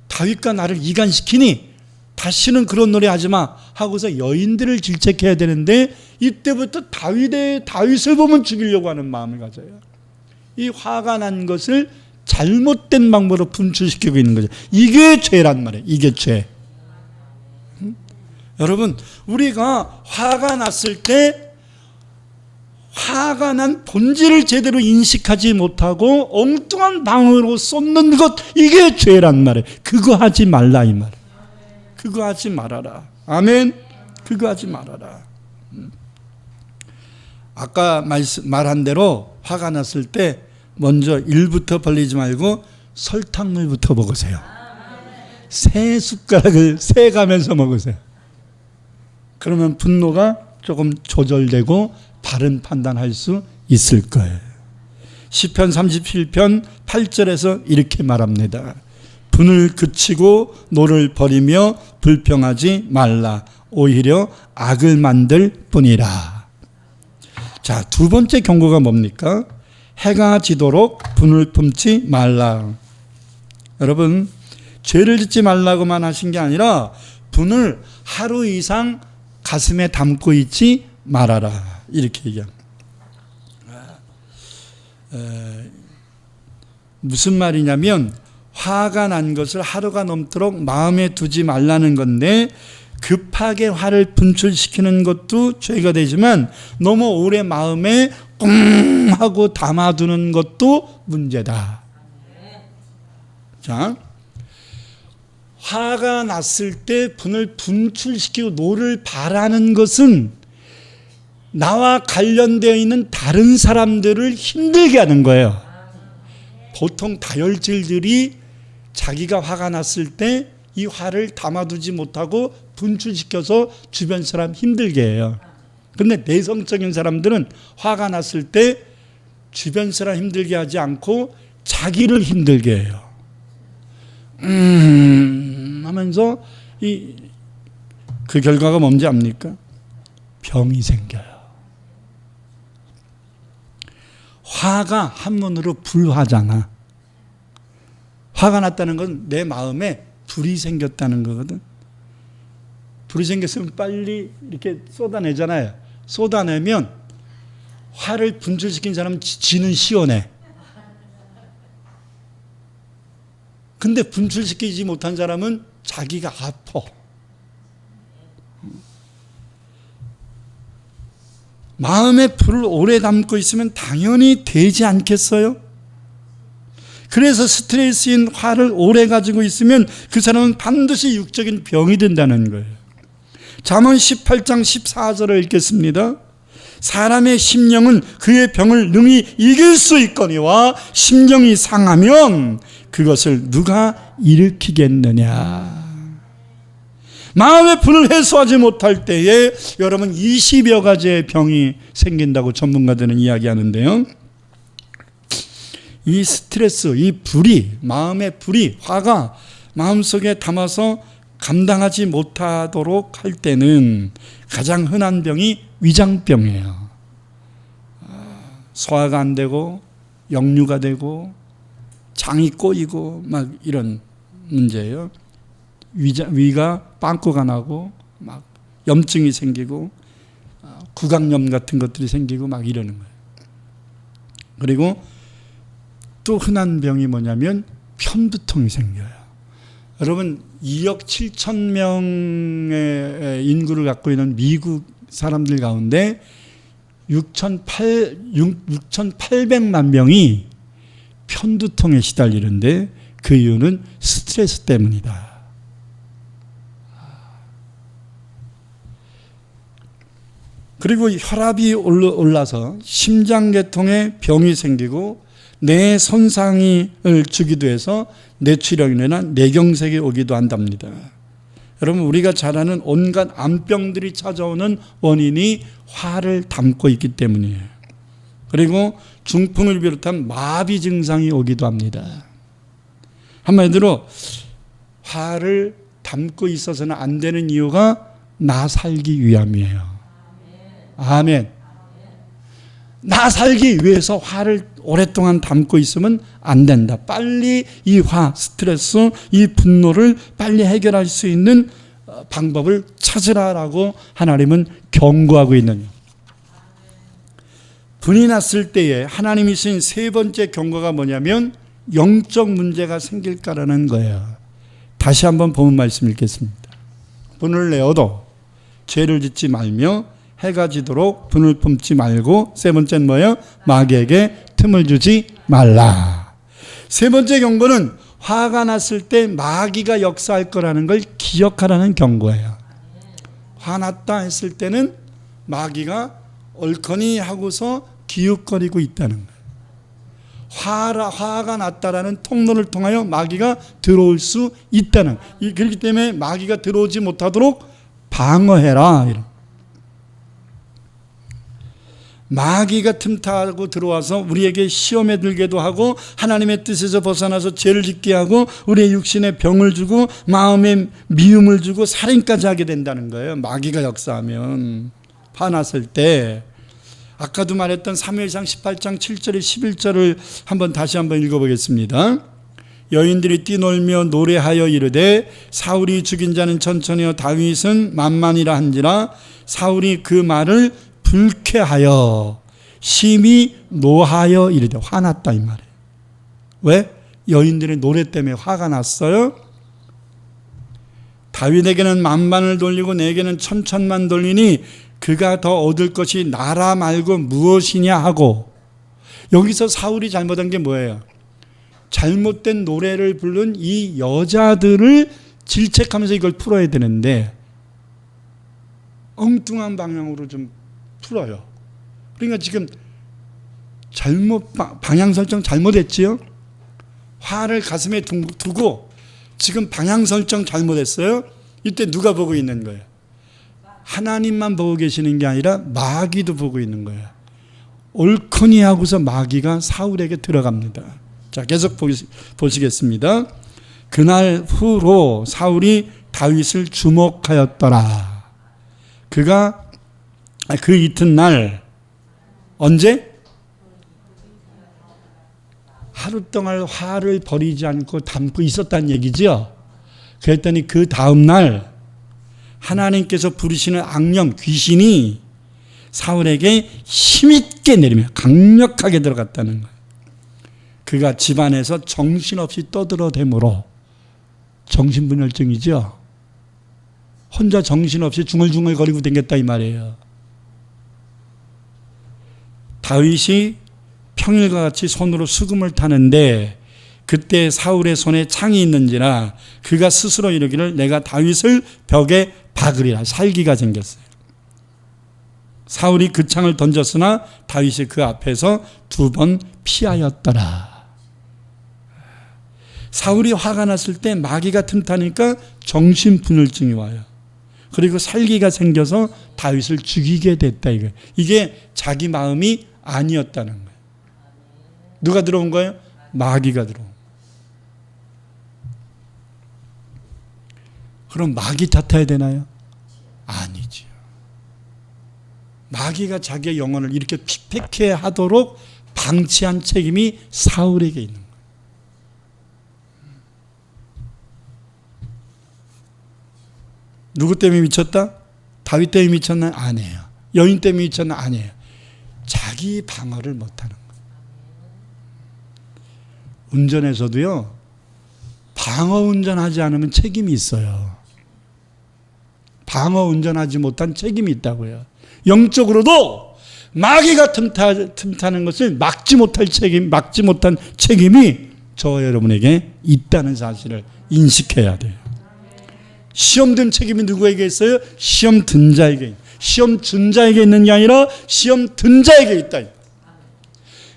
다윗과 나를 이간시키니? 다시는 그런 노래 하지 마 하고서 여인들을 질책해야 되는데, 이때부터 다윗을 보면 죽이려고 하는 마음을 가져요. 이 화가 난 것을 잘못된 방법으로 분출시키고 있는 거죠. 이게 죄란 말이에요. 이게 죄. 여러분, 우리가 화가 났을 때 화가 난 본질을 제대로 인식하지 못하고 엉뚱한 방으로 쏟는 것, 이게 죄란 말이에요. 그거 하지 말라 이 말이에요. 그거 하지 말아라. 아멘. 그거 하지 말아라. 아까 말한 대로 화가 났을 때 먼저 일부터 벌리지 말고 설탕물부터 먹으세요. 세 숟가락을 세가면서 먹으세요. 그러면 분노가 조금 조절되고 바른 판단할 수 있을 거예요. 시편 37편 8절에서 이렇게 말합니다. 분을 그치고 노를 버리며 불평하지 말라. 오히려 악을 만들 뿐이라. 자, 두 번째 경고가 뭡니까? 해가 지도록 분을 품지 말라. 여러분, 죄를 짓지 말라고만 하신 게 아니라 분을 하루 이상 가슴에 담고 있지 말아라. 이렇게 얘기합니다. 무슨 말이냐면, 화가 난 것을 하루가 넘도록 마음에 두지 말라는 건데, 급하게 화를 분출시키는 것도 죄가 되지만 너무 오래 마음에 꿍 하고 담아두는 것도 문제다. 자, 화가 났을 때 분을 분출시키고 노를 바라는 것은 나와 관련되어 있는 다른 사람들을 힘들게 하는 거예요. 보통 다혈질들이 자기가 화가 났을 때 이 화를 담아두지 못하고 분출시켜서 주변 사람 힘들게 해요. 근데 내성적인 사람들은 화가 났을 때 주변 사람 힘들게 하지 않고 자기를 힘들게 해요. 하면서 그 결과가 뭔지 압니까? 병이 생겨요. 화가 한문으로 불화잖아. 화가 났다는 건 내 마음에 불이 생겼다는 거거든. 불이 생겼으면 빨리 이렇게 쏟아내잖아요. 쏟아내면 화를 분출시킨 사람은 지는 시원해. 근데 분출시키지 못한 사람은 자기가 아파. 마음에 불을 오래 담고 있으면 당연히 되지 않겠어요? 그래서 스트레스인 화를 오래 가지고 있으면 그 사람은 반드시 육적인 병이 된다는 거예요. 잠언 18장 14절을 읽겠습니다. 사람의 심령은 그의 병을 능히 이길 수 있거니와 심령이 상하면 그것을 누가 일으키겠느냐. 마음의 불을 해소하지 못할 때에 여러분 20여 가지의 병이 생긴다고 전문가들은 이야기하는데요. 이 스트레스, 이 불이, 마음의 불이, 화가 마음속에 담아서 감당하지 못하도록 할 때는 가장 흔한 병이 위장병이에요. 소화가 안 되고 역류가 되고 장이 꼬이고 막 이런 문제예요. 위가 빵꾸가 나고 막 염증이 생기고 구강염 같은 것들이 생기고 막 이러는 거예요. 그리고 또 흔한 병이 뭐냐면 편두통이 생겨요. 여러분 2억 7천 명의 인구를 갖고 있는 미국 사람들 가운데 6,800만 명이 편두통에 시달리는데 그 이유는 스트레스 때문이다. 그리고 혈압이 올라서 심장계통에 병이 생기고 뇌 손상을 주기도 해서 뇌출혈이나 뇌경색이 오기도 한답니다. 여러분 우리가 잘 아는 온갖 암병들이 찾아오는 원인이 화를 담고 있기 때문이에요. 그리고 중풍을 비롯한 마비 증상이 오기도 합니다. 한마디로 화를 담고 있어서는 안 되는 이유가 나 살기 위함이에요. 아멘. 나 살기 위해서 화를 오랫동안 담고 있으면 안 된다. 빨리 이 화, 스트레스, 이 분노를 빨리 해결할 수 있는 방법을 찾으라라고 하나님은 경고하고 있는. 분이 났을 때에 하나님이 주신 세 번째 경고가 뭐냐면 영적 문제가 생길까라는 거예요. 다시 한번 본문 말씀 읽겠습니다. 분을 내어도 죄를 짓지 말며 해가 지도록 분을 품지 말고, 세 번째는 뭐예요? 마귀에게 틈을 주지 말라. 세 번째 경고는 화가 났을 때 마귀가 역사할 거라는 걸 기억하라는 경고예요. 화났다 했을 때는 마귀가 얼커니 하고서 기웃거리고 있다는 거예요. 화가 났다라는 통로를 통하여 마귀가 들어올 수 있다는, 그렇기 때문에 마귀가 들어오지 못하도록 방어해라. 이런. 마귀가 틈타고 들어와서 우리에게 시험에 들게도 하고 하나님의 뜻에서 벗어나서 죄를 짓게 하고 우리의 육신에 병을 주고 마음에 미움을 주고 살인까지 하게 된다는 거예요. 마귀가 역사하면. 화났을 때 아까도 말했던 사무엘상 18장 7절에 11절을 다시 한번 읽어보겠습니다. 여인들이 뛰놀며 노래하여 이르되 사울이 죽인 자는 천천히요 다윗은 만만이라 한지라. 사울이 그 말을 불쾌하여 심히 노하여 이르되, 화났다 이 말이에요. 왜? 여인들의 노래 때문에 화가 났어요. 다윗에게는 만만을 돌리고 내게는 천천만 돌리니 그가 더 얻을 것이 나라 말고 무엇이냐 하고. 여기서 사울이 잘못한 게 뭐예요? 잘못된 노래를 부른 이 여자들을 질책하면서 이걸 풀어야 되는데 엉뚱한 방향으로 좀 풀어요. 그러니까 지금 방향 설정 잘못했지요? 화를 가슴에 두고 지금 방향 설정 잘못했어요? 이때 누가 보고 있는 거예요? 하나님만 보고 계시는 게 아니라 마귀도 보고 있는 거예요. 옳거니 하고서 마귀가 사울에게 들어갑니다. 자, 계속 보시겠습니다. 그날 후로 사울이 다윗을 주목하였더라. 그가 그 이튿날 언제? 하루 동안 화를 버리지 않고 담고 있었다는 얘기죠. 그랬더니 그 다음날 하나님께서 부르시는 악령 귀신이 사울에게 힘있게 내리며 강력하게 들어갔다는 거예요. 그가 집안에서 정신없이 떠들어대므로, 정신분열증이죠. 혼자 정신없이 중얼중얼거리고 댕겼다 이 말이에요. 다윗이 평일과 같이 손으로 수금을 타는데 그때 사울의 손에 창이 있는지라 그가 스스로 이르기를 내가 다윗을 벽에 박으리라. 살기가 생겼어요. 사울이 그 창을 던졌으나 다윗이 그 앞에서 2번 피하였더라. 사울이 화가 났을 때 마귀가 틈타니까 정신분열증이 와요. 그리고 살기가 생겨서 다윗을 죽이게 됐다 이거예요. 이게 자기 마음이 아니었다는 거예요. 누가 들어온 거예요? 마귀가 들어온 거예요. 그럼 마귀 탓해야 되나요? 아니죠. 마귀가 자기의 영혼을 이렇게 피폐케 하도록 방치한 책임이 사울에게 있는 거예요. 누구 때문에 미쳤다? 다윗 때문에 미쳤나? 아니에요. 여인 때문에 미쳤나? 아니에요. 자기 방어를 못하는 거예요. 운전에서도요, 방어 운전하지 않으면 책임이 있어요. 방어 운전하지 못한 책임이 있다고요. 영적으로도 마귀가 틈타는 것을 막지 못한 책임이 저와 여러분에게 있다는 사실을 인식해야 돼요. 시험 든 책임이 누구에게 있어요? 시험 든 자에게. 시험 준 자에게 있는 게 아니라 시험 든 자에게 있다.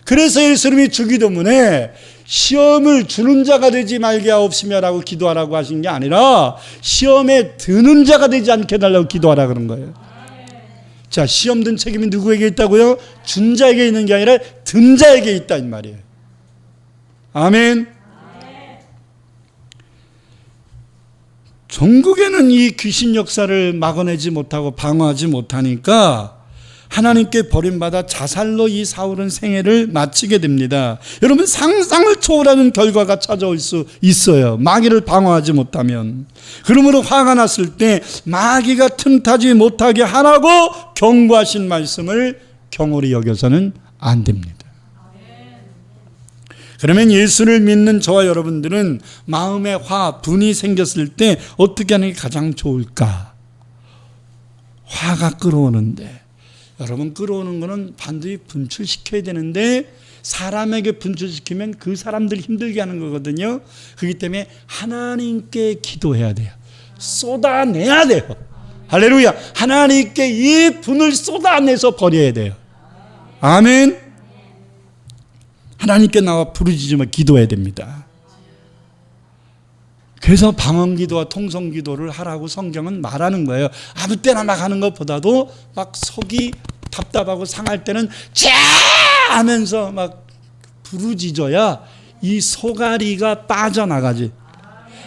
그래서 예수님이 주기도문에 시험을 주는 자가 되지 말게 하옵시며라고 기도하라고 하신 게 아니라 시험에 드는 자가 되지 않게 해달라고 기도하라 그런 거예요. 자, 시험 든 책임이 누구에게 있다고요? 준 자에게 있는 게 아니라 든 자에게 있다 이 말이에요. 아멘. 전국에는 이 귀신 역사를 막아내지 못하고 방어하지 못하니까 하나님께 버림받아 자살로 이 사울은 생애를 마치게 됩니다. 여러분, 상상을 초월하는 결과가 찾아올 수 있어요. 마귀를 방어하지 못하면. 그러므로 화가 났을 때 마귀가 틈타지 못하게 하라고 경고하신 말씀을 경홀히 여겨서는 안 됩니다. 그러면 예수를 믿는 저와 여러분들은 마음에 분이 생겼을 때 어떻게 하는 게 가장 좋을까? 화가 끌어오는데, 여러분, 끌어오는 거는 반드시 분출시켜야 되는데 사람에게 분출시키면 그 사람들 힘들게 하는 거거든요. 그렇기 때문에 하나님께 기도해야 돼요. 쏟아내야 돼요. 할렐루야. 하나님께 이 분을 쏟아내서 버려야 돼요. 아멘. 하나님께 나와 부르짖으며 기도해야 됩니다. 그래서 방언기도와 통성기도를 하라고 성경은 말하는 거예요. 아무 때나 막 하는 것보다도 막 속이 답답하고 상할 때는 자 하면서 막 부르짖어야 이 소가리가 빠져나가지.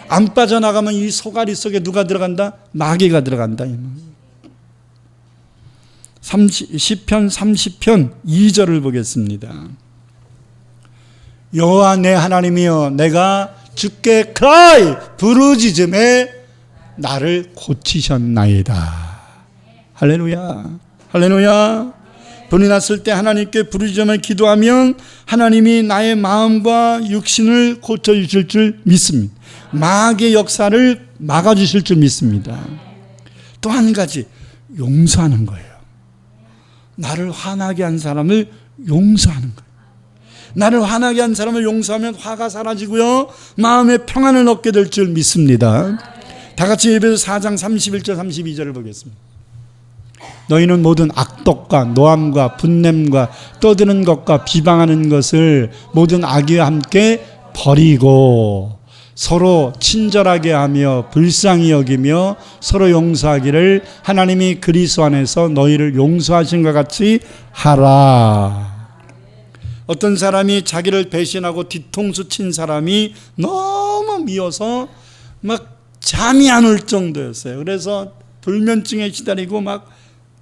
안 빠져나가면 이 소가리 속에 누가 들어간다? 마귀가 들어간다. 시편 30편 2절을 보겠습니다. 여호와 내 하나님이여, 내가 주께 cry 부르짖음에 나를 고치셨나이다. 할렐루야. 할렐루야. 분이 났을 때 하나님께 부르짖으며 기도하면 하나님이 나의 마음과 육신을 고쳐주실 줄 믿습니다. 마귀의 역사를 막아주실 줄 믿습니다. 또 한 가지, 용서하는 거예요. 나를 화나게 한 사람을 용서하는 거예요. 나를 화나게 한 사람을 용서하면 화가 사라지고요, 마음의 평안을 얻게 될 줄 믿습니다. 다 같이 에베소 4장 31절 32절을 보겠습니다. 너희는 모든 악독과 노함과 분냄과 떠드는 것과 비방하는 것을 모든 악의와 함께 버리고 서로 친절하게 하며 불쌍히 여기며 서로 용서하기를 하나님이 그리스도 안에서 너희를 용서하신 것 같이 하라. 어떤 사람이 자기를 배신하고 뒤통수 친 사람이 너무 미워서 막 잠이 안 올 정도였어요. 그래서 불면증에 시달리고 막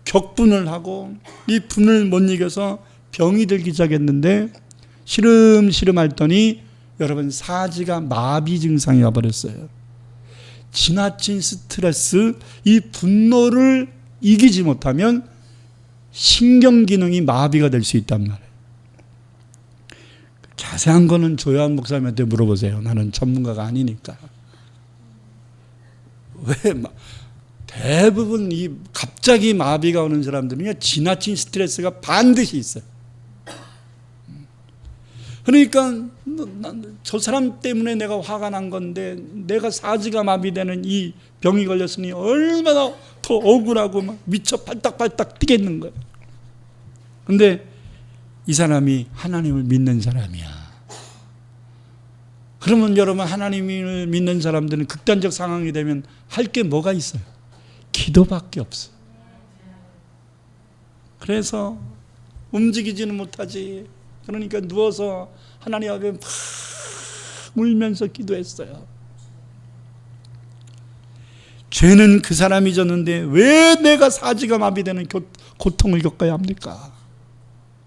격분을 하고 이 분을 못 이겨서 병이 들기 시작했는데 시름시름 앓더니 여러분 사지가 마비 증상이 와버렸어요. 지나친 스트레스, 이 분노를 이기지 못하면 신경기능이 마비가 될 수 있단 말이에요. 자세한 거는 조여한 목사님한테 물어보세요. 나는 전문가가 아니니까. 왜 대부분 이 갑자기 마비가 오는 사람들은 지나친 스트레스가 반드시 있어요. 그러니까 저 사람 때문에 내가 화가 난 건데 내가 사지가 마비되는 이 병이 걸렸으니 얼마나 더 억울하고 막 미쳐 팔딱팔딱 뛰겠는 거예요. 근데 이 사람이 하나님을 믿는 사람이야. 그러면 여러분, 하나님을 믿는 사람들은 극단적 상황이 되면 할 게 뭐가 있어요? 기도밖에 없어. 그래서 움직이지는 못하지. 그러니까 누워서 하나님 앞에 막 울면서 기도했어요. 죄는 그 사람이 졌는데 왜 내가 사지가 마비되는 고통을 겪어야 합니까?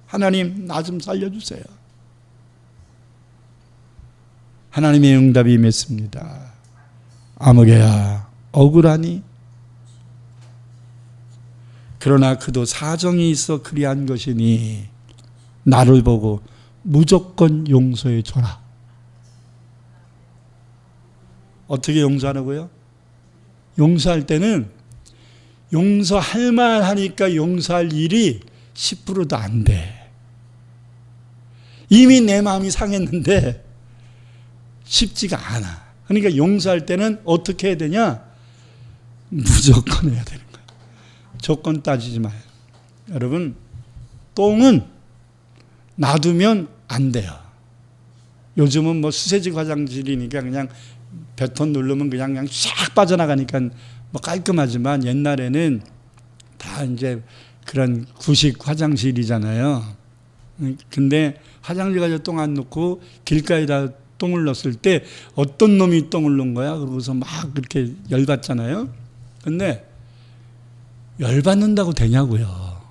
하나님, 나 좀 살려주세요. 하나님의 응답이 임했습니다. 아무개야, 억울하니? 그러나 그도 사정이 있어 그리한 것이니 나를 보고 무조건 용서해 줘라. 어떻게 용서하라고요? 용서할 때는 용서할 만 하니까 용서할 일이 10%도 안 돼. 이미 내 마음이 상했는데 쉽지가 않아. 그러니까 용서할 때는 어떻게 해야 되냐? 무조건 해야 되는 거야. 조건 따지지 마요. 여러분, 똥은 놔두면 안 돼요. 요즘은 뭐 수세식 화장실이니까 그냥 베톤 누르면 그냥 싹 빠져나가니까 뭐 깔끔하지만 옛날에는 다 이제 그런 구식 화장실이잖아요. 근데 화장실 가서 똥 안 넣고 길가에다 똥을 넣었을 때 어떤 놈이 똥을 넣은 거야? 그러고서 막 그렇게 열받잖아요. 근데 열받는다고 되냐고요.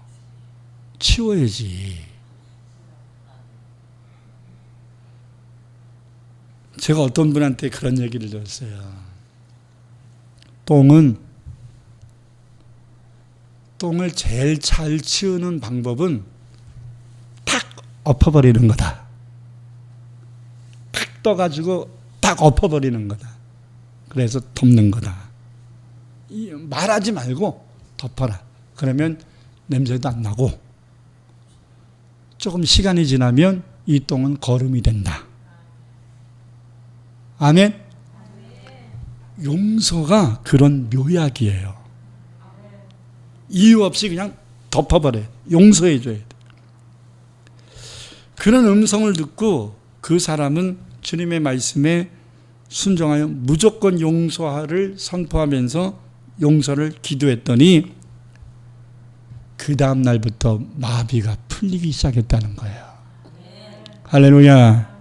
치워야지. 제가 어떤 분한테 그런 얘기를 들었어요. 똥을 제일 잘 치우는 방법은 탁 엎어버리는 거다. 탁 떠가지고 딱 엎어버리는 거다. 그래서 덮는 거다. 말하지 말고 덮어라. 그러면 냄새도 안 나고 조금 시간이 지나면 이 똥은 거름이 된다. 아멘? 용서가 그런 묘약이에요. 이유 없이 그냥 덮어버려요. 용서해줘야 돼. 그런 음성을 듣고 그 사람은 주님의 말씀에 순종하여 무조건 용서를 선포하면서 용서를 기도했더니 그 다음 날부터 마비가 풀리기 시작했다는 거예요. 할렐루야.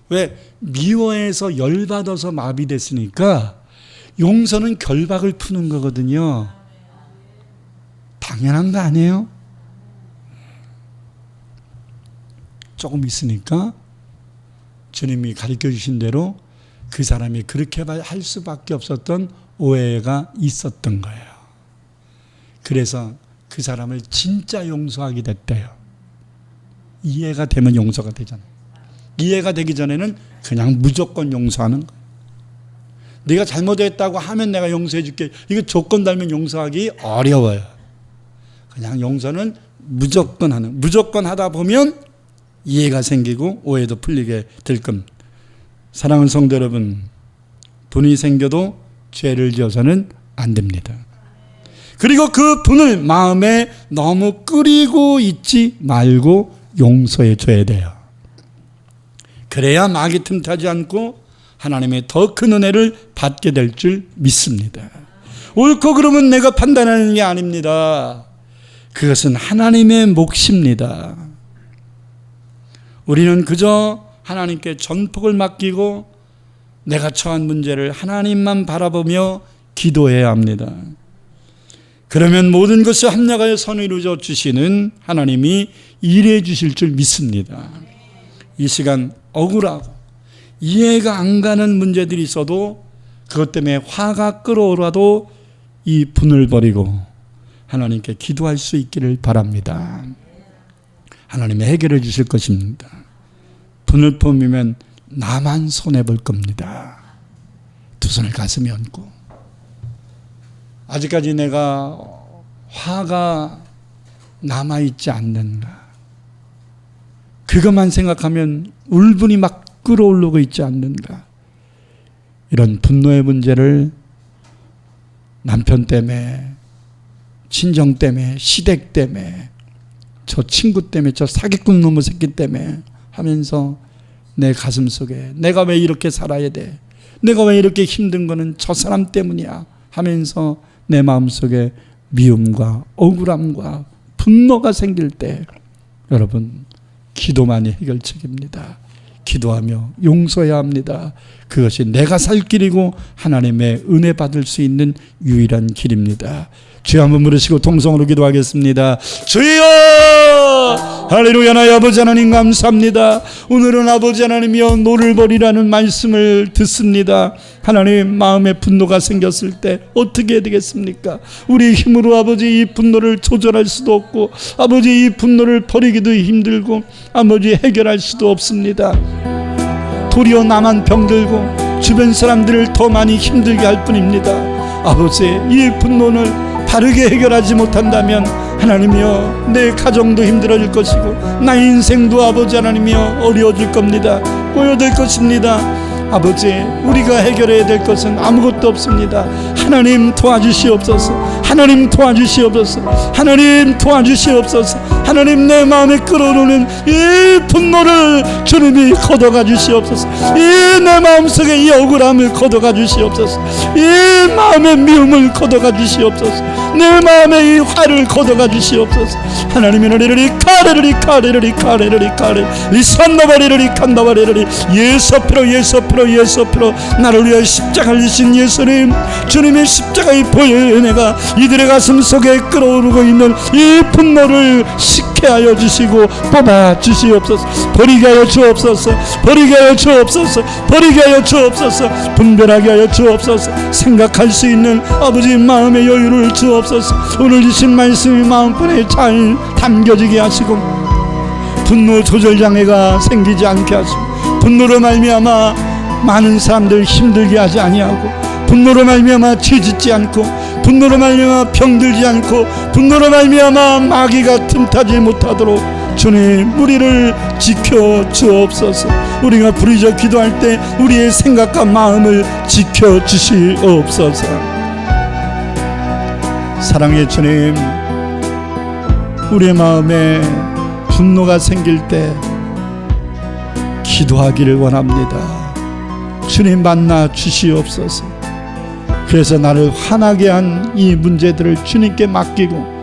왜? 미워해서 열받아서 마비됐으니까 용서는 결박을 푸는 거거든요. 당연한 거 아니에요? 조금 있으니까 주님이 가르쳐 주신 대로 그 사람이 그렇게 할 수밖에 없었던 오해가 있었던 거예요. 그래서 그 사람을 진짜 용서하게 됐대요. 이해가 되면 용서가 되잖아요. 이해가 되기 전에는 그냥 무조건 용서하는 거예요. 네가 잘못했다고 하면 내가 용서해 줄게. 이거 조건 달면 용서하기 어려워요. 그냥 용서는 무조건 하는. 무조건 하다 보면 이해가 생기고 오해도 풀리게 될 겁니다. 사랑하는 성도 여러분, 분이 생겨도 죄를 지어서는 안 됩니다. 그리고 그 분을 마음에 너무 끓이고 있지 말고 용서해 줘야 돼요. 그래야 마귀 틈타지 않고 하나님의 더 큰 은혜를 받게 될 줄 믿습니다. 옳고 그름은 내가 판단하는 게 아닙니다. 그것은 하나님의 몫입니다. 우리는 그저 하나님께 전폭을 맡기고 내가 처한 문제를 하나님만 바라보며 기도해야 합니다. 그러면 모든 것을 합력하여 선을 이루어 주시는 하나님이 일해 주실 줄 믿습니다. 이 시간 억울하고 이해가 안 가는 문제들이 있어도 그것 때문에 화가 끓어오라도 이 분을 버리고 하나님께 기도할 수 있기를 바랍니다. 하나님이 해결해 주실 것입니다. 분을 품으면 나만 손해볼 겁니다. 두 손을 가슴에 얹고 아직까지 내가 화가 남아있지 않는가, 그것만 생각하면 울분이 막 끓어오르고 있지 않는가, 이런 분노의 문제를 남편 때문에, 친정 때문에, 시댁 때문에, 저 친구 때문에, 저 사기꾼 놈의 새끼 때문에 하면서 내 가슴 속에 내가 왜 이렇게 살아야 돼, 내가 왜 이렇게 힘든 거는 저 사람 때문이야 하면서 내 마음속에 미움과 억울함과 분노가 생길 때 여러분, 기도만이 해결책입니다. 기도하며 용서해야 합니다. 그것이 내가 살 길이고 하나님의 은혜 받을 수 있는 유일한 길입니다. 주여 한번 부르시고 통성으로 기도하겠습니다. 주여! 할렐루야. 나의 아버지 하나님 감사합니다. 오늘은 아버지 하나님이여 노를 버리라는 말씀을 듣습니다. 하나님, 마음에 분노가 생겼을 때 어떻게 해야 되겠습니까? 우리 힘으로 아버지 이 분노를 조절할 수도 없고 아버지 이 분노를 버리기도 힘들고 아버지 해결할 수도 없습니다. 도리어 나만 병들고 주변 사람들을 더 많이 힘들게 할 뿐입니다. 아버지, 이 분노를 바르게 해결하지 못한다면 하나님이여 내 가정도 힘들어질 것이고 나의 인생도 아버지 하나님이여 어려워질 겁니다. 꼬여들 것입니다. 아버지, 우리가 해결해야 될 것은 아무것도 없습니다. 하나님 도와주시옵소서. 하나님 도와주시옵소서. 하나님 도와주시옵소서. 하나님, 내 마음에 끓어오르는 이 분노를 주님이 걷어가 주시옵소서. 이 내 마음속에 이 억울함을 걷어가 주시옵소서. 이 마음의 미움을 걷어가 주시옵소서. 내 마음의 이 화를 걷어가 주시옵소서. 하나님의 노래를 카레르리 카레르리 카레르리 카레 리산나바리르리 칸나바리르리 예서피로 예서피로 예서피로 나를 위하여 십자가를 지신 예수님, 주님의 십자가의 보혈의 은혜가 이들의 가슴 속에 끓어오르고 있는 이 분노를 식게 하여 주시고 뽑아 주시옵소서. 버리게 하여 주옵소서. 버리게 하여 주옵소서. 버리게 하여 주옵소서. 분별하게 하여 주옵소서. 생각할 수 있는 아버지 마음의 여유를 주옵소서. 오늘 주신 말씀이 마음뿐에 잘 담겨지게 하시고 분노 조절 장애가 생기지 않게 하시고 분노로 말미암아 많은 사람들 힘들게 하지 아니하고 분노로 말미암아 죄짓지 않고 분노로 말미암아 병들지 않고 분노로 말미암아 마귀가 틈타지 못하도록 주님, 우리를 지켜 주옵소서. 우리가 부르짖어 기도할 때 우리의 생각과 마음을 지켜 주시옵소서. 사랑의 주님, 우리의 마음에 분노가 생길 때 기도하기를 원합니다. 주님, 만나 주시옵소서. 그래서 나를 화나게 한 이 문제들을 주님께 맡기고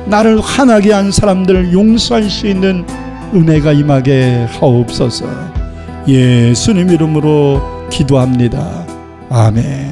나를 화나게 한 사람들을 용서할 수 있는 은혜가 임하게 하옵소서. 예수님 이름으로 기도합니다. 아멘.